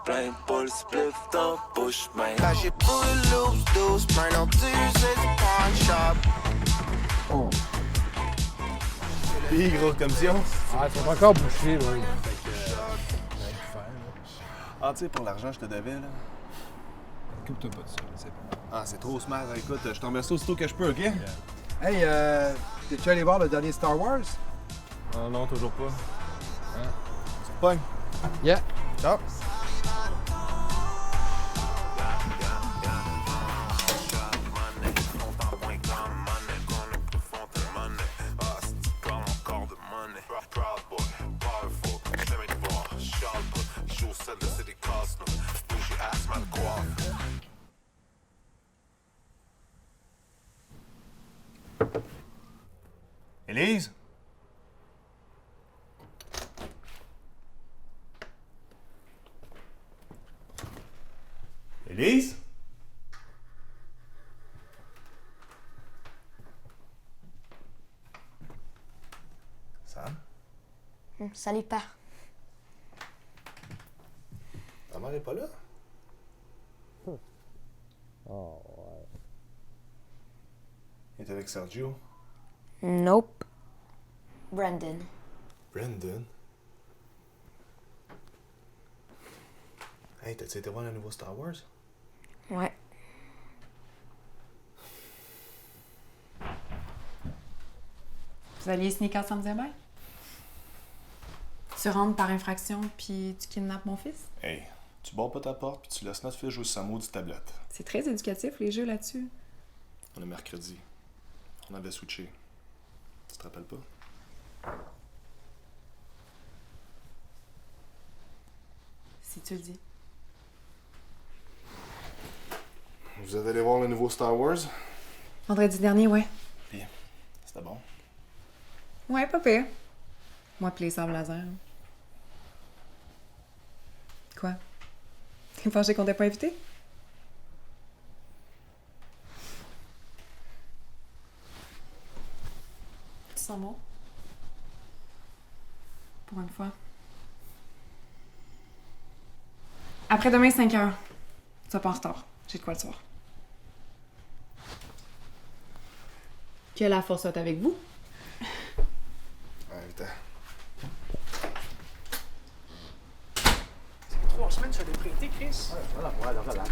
plein pour le spliff dans bouche, man. Là j'ai brûlé loose, douce, maintenant tu sais c'est pawn shop. Oh. Puis, grosse commission. Ah, ils sont encore bouchés, là. Ah, tu sais, pour l'argent, je te devais, là. Coupe-toi pas de ça, c'est bon. Ah, c'est trop smart. Écoute, je t'en remercie aussitôt que je peux, OK? Hey, t'es-tu allé voir le dernier Star Wars? Ah non, toujours pas. Hein? Tu repognes? Yeah. Ciao. Élise? Élise? Sam? Salut, père. Ta mère est pas là? Oh, ouais. Elle est avec Sergio. Nope. Brandon. Brandon? Hey, t'as-tu été voir le nouveau Star Wars? Ouais. Vous alliez sneaker ensemble demain? Tu rentres par infraction puis tu kidnappes mon fils? Hey, tu barres pas ta porte puis tu laisses notre fille jouer sur sa maudite tablette. C'est très éducatif, les jeux là-dessus. On est mercredi. On avait switché. Tu te rappelles pas? Si tu le dis. Vous êtes allé voir le nouveau Star Wars? Vendredi dernier, ouais. Puis, c'était bon. Ouais, pas pire. Moi pis les sables laser. Quoi? T'es fâché qu'on t'ait pas invité? Tu sens bon? Pour une fois. Après demain, 5 heures. Tu vas pas en retard. J'ai de quoi le soir. Que la force soit avec vous. Ouais, putain. 3 semaines sur le prêté, Chris. Voilà, voilà, voilà.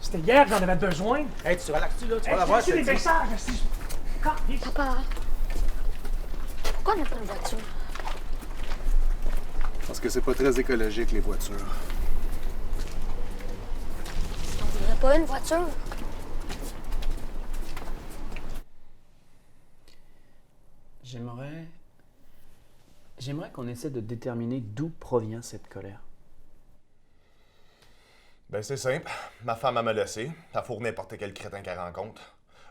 C'était hier que j'en avais besoin. Hey, tu relaxes-tu, là? Tu vas Hey, la voir, j'ai je reçu te des dis. messages. Papa, pourquoi on n'a pas une voiture? Parce que c'est pas très écologique, les voitures. On voudrait pas une voiture? J'aimerais qu'on essaie de déterminer d'où provient cette colère. Ben, c'est simple. Ma femme, elle m'a laissé. Elle fourre n'importe quel crétin qu'elle rencontre.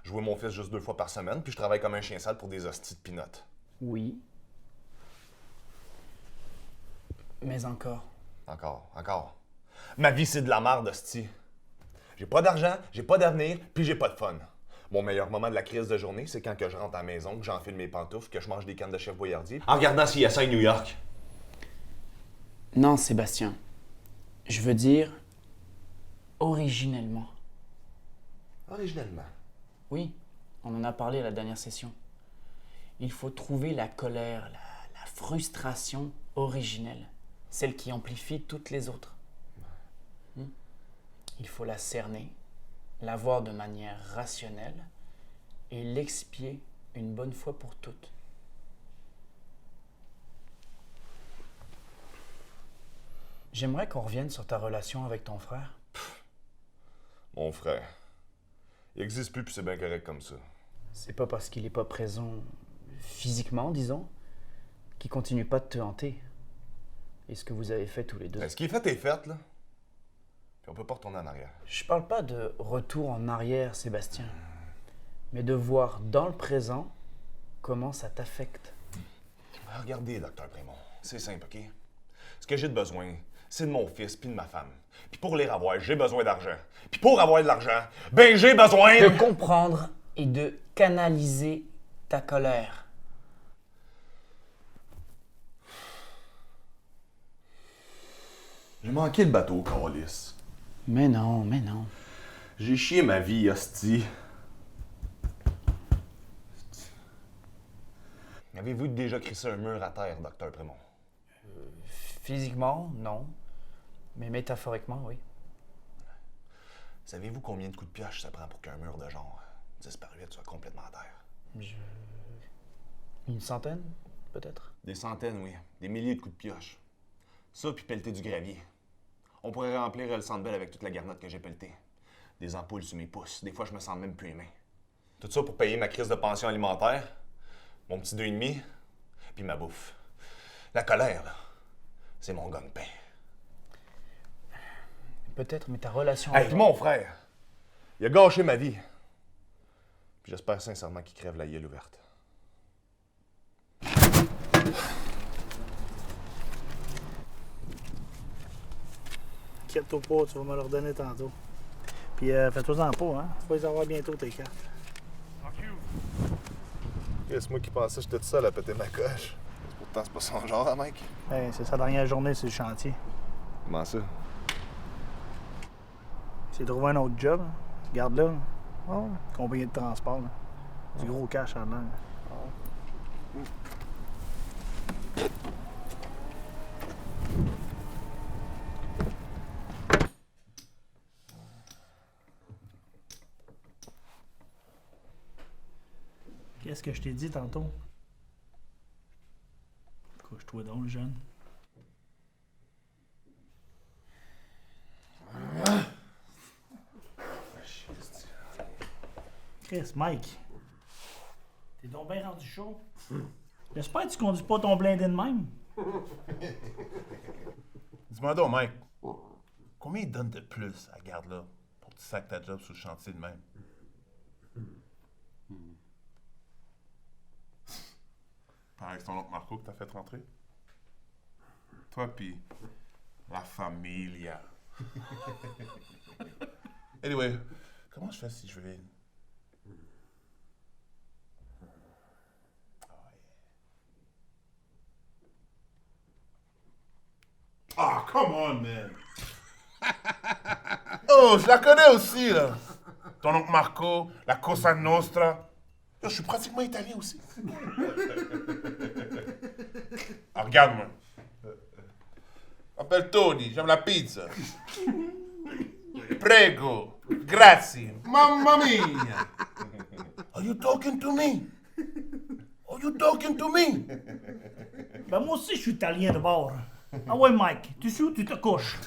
Je vois mon fils juste 2 fois par semaine, puis je travaille comme un chien sale pour des hosties de pinottes. Oui. Mais encore. Encore. Ma vie, c'est de la merde, hostie. J'ai pas d'argent, j'ai pas d'avenir, puis j'ai pas de fun. Mon meilleur moment de la crise de journée, c'est quand que je rentre à la maison, que j'enfile mes pantoufles, que je mange des cannes de chef Boyardier, en regardant CSI New York. Non, Sébastien. Je veux dire originellement. Originellement. Oui, on en a parlé à la dernière session. Il faut trouver la colère, la frustration originelle, celle qui amplifie toutes les autres. Il faut la cerner, la voir de manière rationnelle et l'expier une bonne fois pour toutes. J'aimerais qu'on revienne sur ta relation avec ton frère. Mon frère. Il existe plus, puis c'est bien correct comme ça. C'est pas parce qu'il est pas présent physiquement, disons, qu'il continue pas de te hanter. Et ce que vous avez fait tous les deux. Ben, ce qui est fait est fait, là. Puis on peut pas retourner en arrière. Je parle pas de retour en arrière, Sébastien, mais de voir dans le présent comment ça t'affecte. Regardez, docteur Prémont, c'est simple, OK? Ce que j'ai de besoin, c'est de mon fils puis de ma femme. Puis pour les avoir, j'ai besoin d'argent. Puis pour avoir de l'argent, ben j'ai besoin De comprendre et de canaliser ta colère. J'ai manqué le bateau, câlisse. Mais non, mais non. J'ai chié ma vie, hostie. Avez-vous déjà crissé un mur à terre, Docteur Prémont? Physiquement, non. Mais métaphoriquement, oui. Savez-vous combien de coups de pioche ça prend pour qu'un mur de genre 10 par 8 soit complètement à terre? Une centaine, peut-être? Des centaines, oui. Des milliers de coups de pioche. Ça, puis pelleter du gravier. On pourrait remplir le Centre Bell avec toute la garnotte que j'ai pelletée. Des ampoules sur mes pouces. Des fois, je me sens même plus aimé. Tout ça pour payer ma crise de pension alimentaire, mon petit 2,5, puis ma bouffe. La colère, là, c'est mon gagne-pain. Peut-être, mais ta relation Hey, puis mon frère, il a gâché ma vie. Puis j'espère sincèrement qu'il crève la gueule ouverte. Inquiète-toi pas, tu vas me leur donner tantôt. Puis fais-toi-en pas, hein? Tu vas les avoir bientôt, tes cartes. C'est moi qui pensais que j'étais tout seul à péter ma coche. Pourtant, c'est pas son genre, hein, mec. Hey, c'est sa dernière journée sur le chantier. Comment ça? C'est de trouver un autre job. Hein. Garde-là. Oh, compagnie de transport. Là. Du gros cash en l'air. Qu'est-ce que je t'ai dit tantôt? Couche-toi donc, le jeune. Chris, Mike. T'es donc bien rendu chaud. J'espère que tu conduis pas ton blindé de même. Dis-moi donc, Mike, combien il donne de plus à Garde-là pour que tu sacs ta job sur le chantier de même? Pareil, c'est ton oncle Marco que t'as fait rentrer? Toi pis la familia. Anyway, comment je fais si je vais... Ah, come on, man! Oh, je la connais aussi, là! Ton oncle Marco, la Cosa Nostra. Yo, je suis pratiquement italien aussi. Ah, regarde-moi. Appelle Tony, j'aime la pizza. Prego, grazie, mamma mia! Are you talking to me? Are you talking to me? Ben moi aussi, je suis italien de bord. Ah ouais, Mike, tu sais où tu te couches?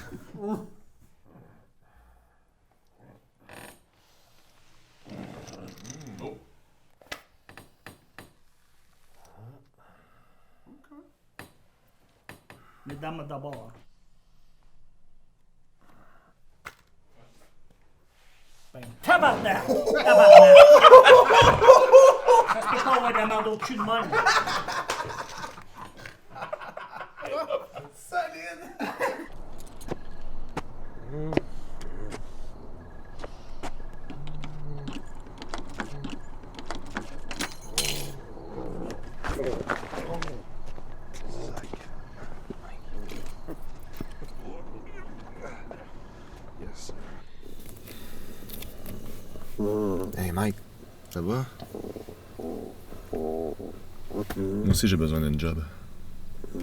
Mesdames d'abord. Ben, tabarnak! Tabarnak! Ça se peut pas avoir de la merde au cul de même. Hey Mike, ça va? Moi aussi j'ai besoin d'une job. Ouais.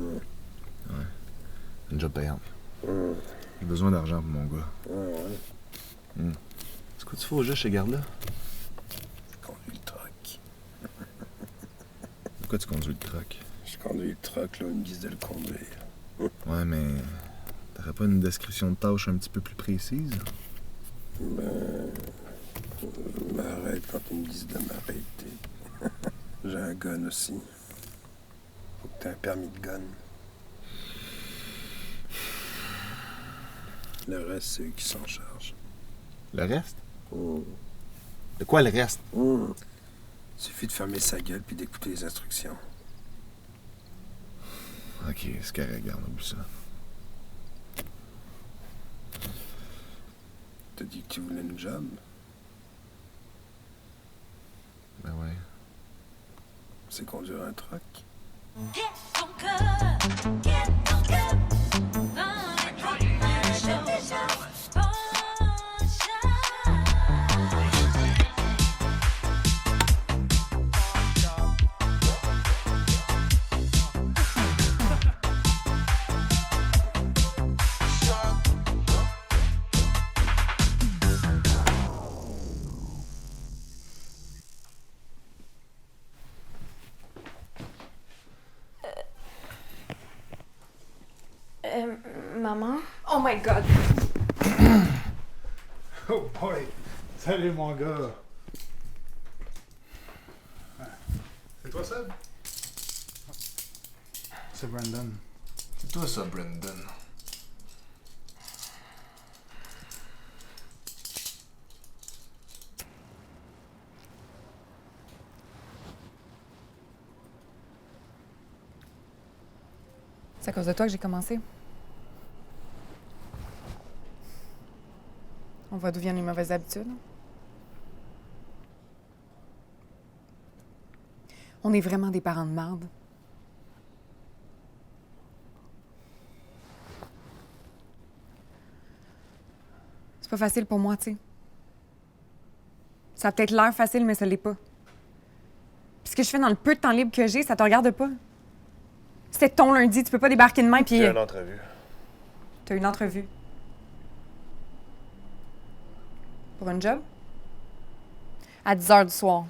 Une job payante. J'ai besoin d'argent pour mon gars. C'est quoi tu fais au jeu chez Garde-là? Je conduis le truck. Pourquoi tu conduis le truck? Je conduis le truck, là, une guise de le conduire. Ouais, mais t'aurais pas une description de tâche un petit peu plus précise? Ben... Je m'arrête quand ils me disent de m'arrêter. J'ai un gun aussi. Faut que t'aies un permis de gun. Le reste, c'est eux qui s'en chargent. Le reste? De quoi le reste? Suffit de fermer sa gueule puis d'écouter les instructions. Ok, c'est correct, regarde, oublie ça. T'as dit que tu voulais une job? Ben ouais. C'est conduire un truck. Get ton cœur dans les Oh my god! Oh boy! Salut mon gars! C'est toi, Seb? C'est Brandon. C'est toi ça, Brandon. C'est à cause de toi que j'ai commencé. On voit d'où viennent les mauvaises habitudes. On est vraiment des parents de marde. C'est pas facile pour moi, tu sais. Ça a peut-être l'air facile, mais ça l'est pas. Puis ce que je fais dans le peu de temps libre que j'ai, ça te regarde pas. C'était ton lundi, tu peux pas débarquer de main puis... J'ai une entrevue. T'as une entrevue. Pour un job? À 10h du soir.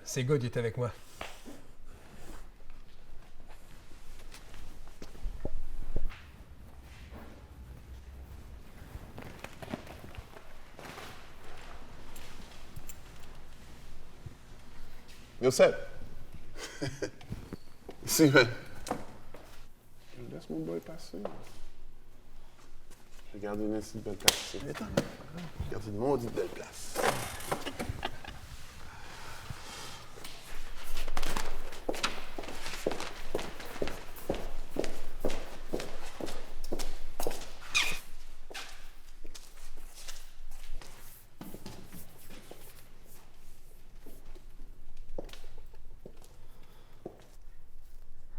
C'est good, il est avec moi. Youssef! Ici, man. Laisse mon boy passer. J'ai gardé une assez belle place ici. Attends, j'ai gardé une maudite belle place.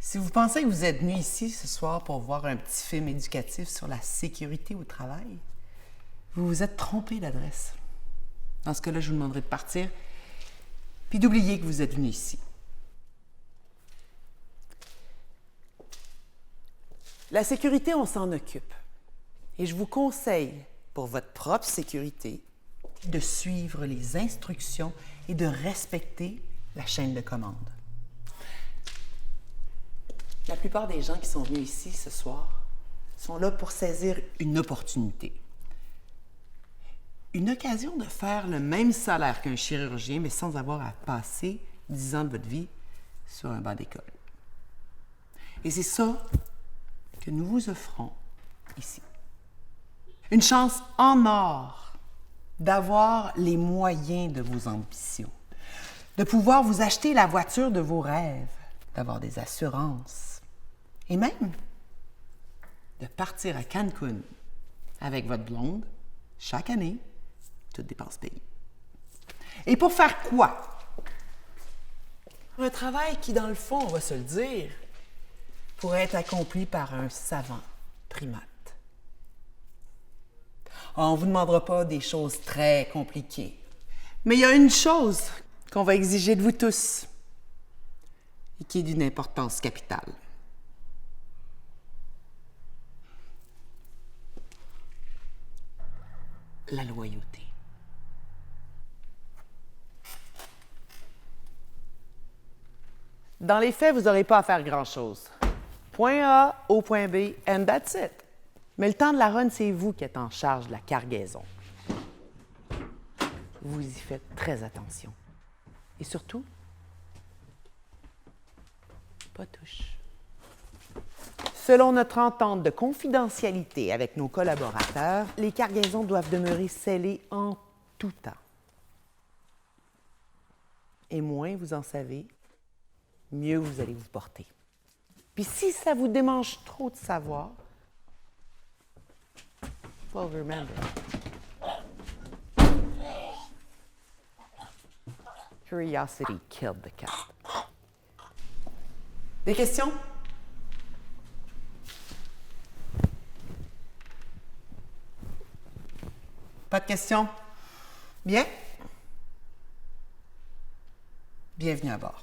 Si vous pensez que vous êtes venu ici ce soir pour voir un petit film éducatif sur la sécurité au travail, vous vous êtes trompé d'adresse. Dans ce cas-là, je vous demanderai de partir, puis d'oublier que vous êtes venu ici. La sécurité, on s'en occupe. Et je vous conseille, pour votre propre sécurité, de suivre les instructions et de respecter la chaîne de commande. La plupart des gens qui sont venus ici ce soir sont là pour saisir une opportunité. Une occasion de faire le même salaire qu'un chirurgien, mais sans avoir à passer 10 ans de votre vie sur un banc d'école. Et c'est ça que nous vous offrons ici. Une chance en or d'avoir les moyens de vos ambitions, de pouvoir vous acheter la voiture de vos rêves, d'avoir des assurances, et même de partir à Cancun avec votre blonde chaque année, toutes dépenses payées. Et pour faire quoi? Un travail qui, dans le fond, on va se le dire, pourrait être accompli par un savant primate. On ne vous demandera pas des choses très compliquées. Mais il y a une chose qu'on va exiger de vous tous et qui est d'une importance capitale. La loyauté. Dans les faits, vous n'aurez pas à faire grand-chose. Point A au point B, and that's it. Mais le temps de la run, c'est vous qui êtes en charge de la cargaison. Vous y faites très attention. Et surtout, pas touche. Selon notre entente de confidentialité avec nos collaborateurs, les cargaisons doivent demeurer scellées en tout temps. Et moins vous en savez, mieux vous allez vous porter. Puis si ça vous démange trop de savoir, well, remember, curiosity killed the cat. Des questions? Pas de questions? Bien? Bienvenue à bord.